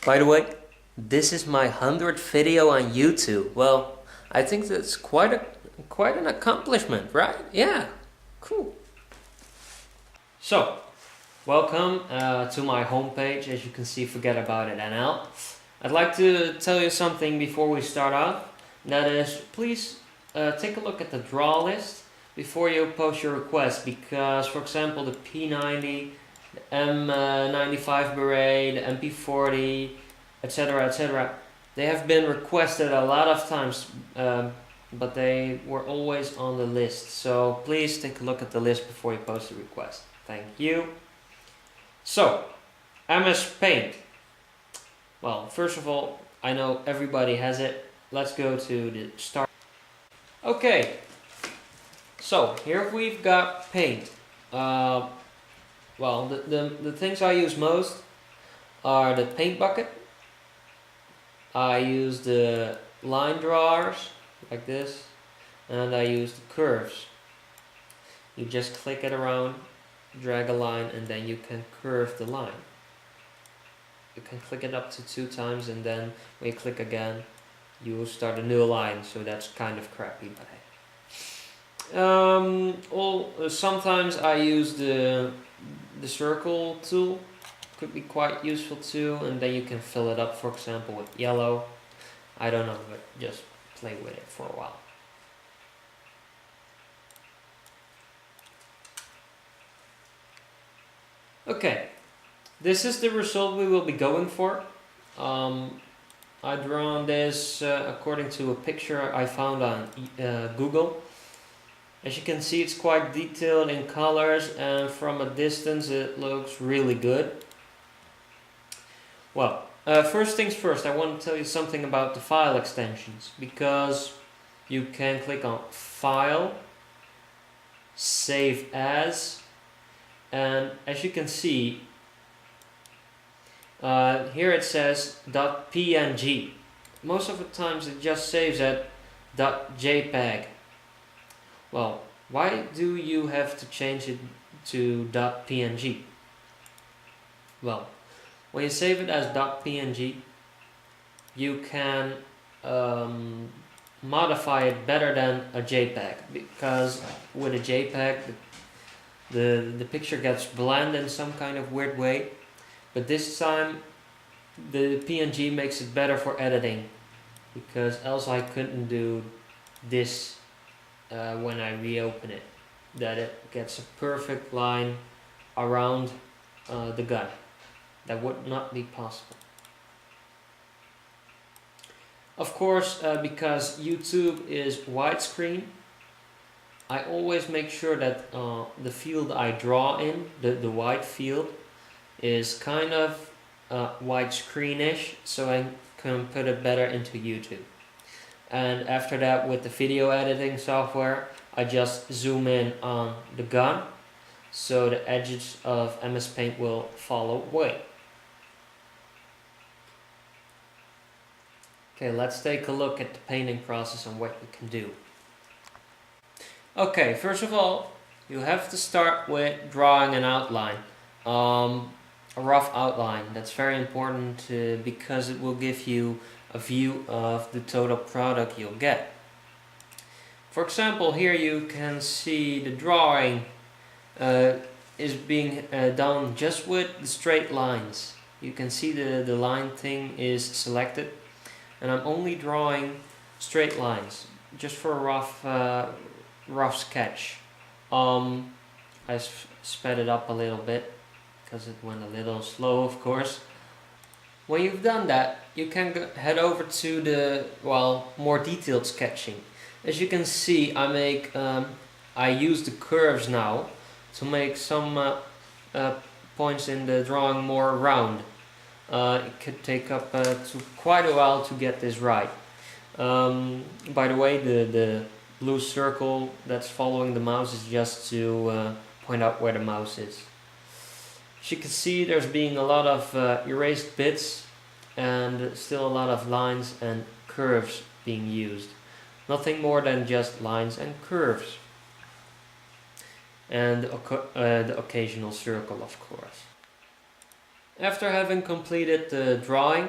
By the way, this is my 100th video on YouTube. Well, I think that's quite an accomplishment, right? Yeah, cool. So, welcome to my homepage. As you can see, Forget About It NL. I'd like to tell you something before we start off. That is, please take a look at the draw list before you post your request, because, for example, the P90, the M95 Beret, the MP40, etc., they have been requested a lot of times, but they were always on the list. So please take a look at the list before you post a request. Thank you. So, MS Paint. Well, first of all, I know everybody has it. Let's go to the start. Okay, so here we've got Paint. Well, the things I use most are the paint bucket. I use the line drawers like this, and I use the curves. You just click it around, drag a line, and then you can curve the line. You can click it up to 2 times, and then when you click again, you will start a new line. So that's kind of crappy, but hey. Sometimes I use the circle tool. Could be quite useful too, and then you can fill it up, for example, with yellow. I don't know, but just play with it for a while. Okay, this is the result we will be going for. I drawn this according to a picture I found on Google. As you can see, it's quite detailed in colors, and from a distance it looks really good. Well, first things first, I want to tell you something about the file extensions, because you can click on File, Save As, and as you can see, here it says .png. Most of the times it just saves at .jpeg. Well, why do you have to change it to .png? Well, when you save it as .png, you can modify it better than a JPEG, because with a JPEG the picture gets blended in some kind of weird way, but this time the PNG makes it better for editing, because else I couldn't do this when I reopen it, that it gets a perfect line around the gun. That would not be possible. Of course, because YouTube is widescreen, I always make sure that the field I draw in, the white field, is kind of widescreenish, so I can put it better into YouTube. And after that, with the video editing software, I just zoom in on the gun, so the edges of MS Paint will fall away. Okay, let's take a look at the painting process and what you can do. Okay, first of all, you have to start with drawing an outline, a rough outline. That's very important because it will give you a view of the total product you'll get. For example, here you can see the drawing is being done just with the straight lines. You can see the line thing is selected, and I'm only drawing straight lines just for a rough sketch. I sped it up a little bit because it went a little slow, of course. When you've done that, you can head over to the more detailed sketching. As you can see, I use the curves now to make some points in the drawing more round. It could take up to quite a while to get this right. By the way, the blue circle that's following the mouse is just to point out where the mouse is. As you can see, there's being a lot of erased bits and still a lot of lines and curves being used. Nothing more than just lines and curves. And the occasional circle, of course. After having completed the drawing,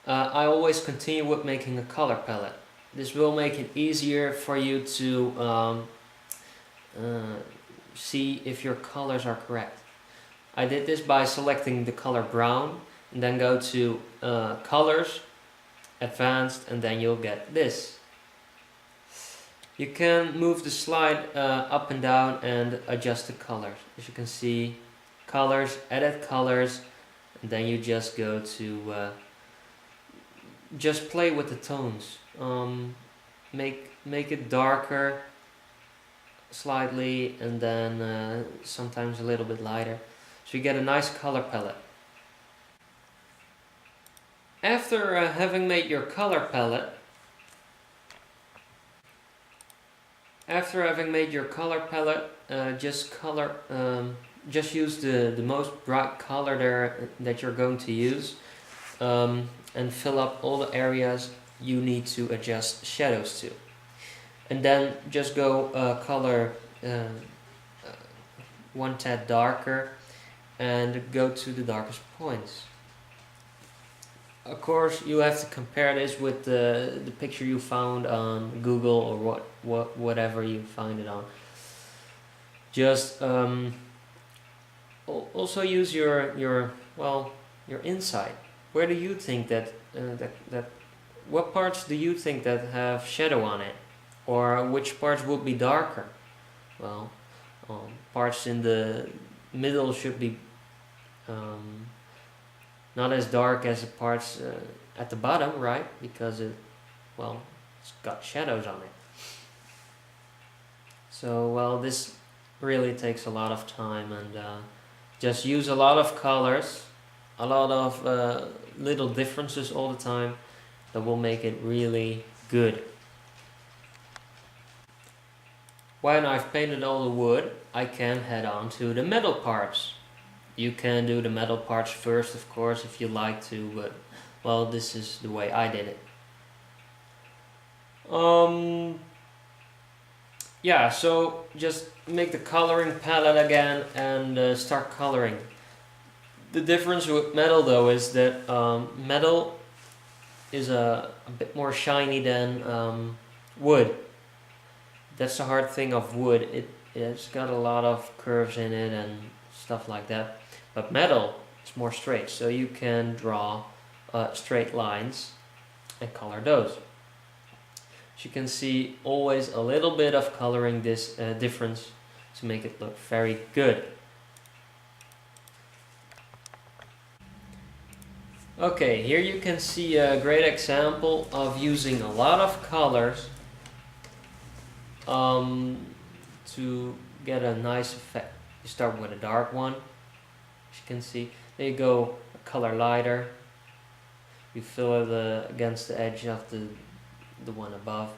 I always continue with making a color palette. This will make it easier for you to see if your colors are correct. I did this by selecting the color brown and then go to colors, advanced, and then you'll get this. You can move the slide up and down and adjust the colors. As you can see, colors, edit colors, and then you just go to just play with the tones. Make it darker slightly, and then sometimes a little bit lighter, so you get a nice color palette. After having made your color palette, just use the most bright color there that you're going to use, and fill up all the areas you need to adjust shadows to. And then just go color one tad darker and go to the darkest points. Of course, you have to compare this with the picture you found on Google or whatever you find it on. Just also use your insight. Where do you think that what parts do you think that have shadow on it, or which parts would be darker? Well, parts in the middle should be not as dark as the parts at the bottom, right? Because it's got shadows on it. So, this really takes a lot of time, and just use a lot of colors, a lot of little differences all the time. That will make it really good. When I've painted all the wood, I can head on to the metal parts. You can do the metal parts first, of course, if you like to, but this is the way I did it. So just make the coloring palette again and start coloring. The difference with metal though is that metal is a bit more shiny than wood. That's the hard thing of wood. It's got a lot of curves in it and stuff like that. But metal is more straight, so you can draw straight lines and color those. As you can see, always a little bit of coloring this difference to make it look very good. Okay, here you can see a great example of using a lot of colors to get a nice effect. You start with a dark one, as you can see. Then you go a color lighter. You fill it against the edge of the one above.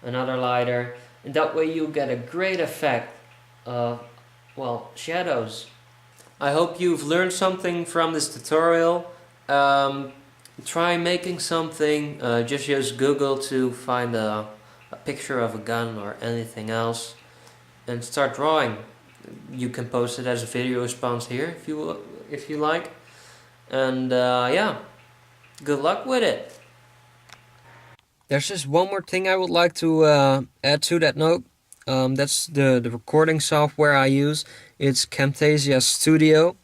Another lighter, and that way you get a great effect of shadows. I hope you've learned something from this tutorial. Try making something. Just use Google to find a picture of a gun or anything else and start drawing. You can post it as a video response here if you like. And good luck with it. There's just one more thing I would like to add to that note. That's the recording software I use. It's Camtasia Studio.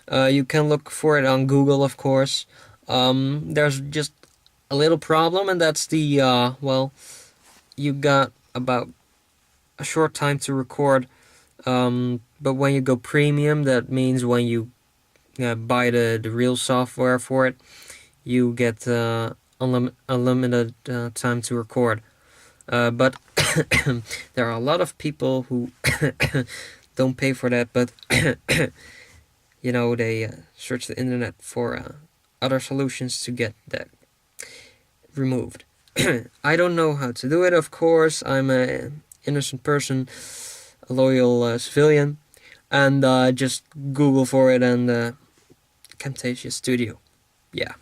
You can look for it on Google, of course. There's just a little problem, and that's you got about a short time to record. But when you go premium, that means when you buy the real software for it, you get unlimited time to record. But there are a lot of people who don't pay for that, but they search the internet for other solutions to get that removed. I don't know how to do it, of course. I'm an innocent person, a loyal civilian, and just Google for it and Camtasia Studio. Yeah.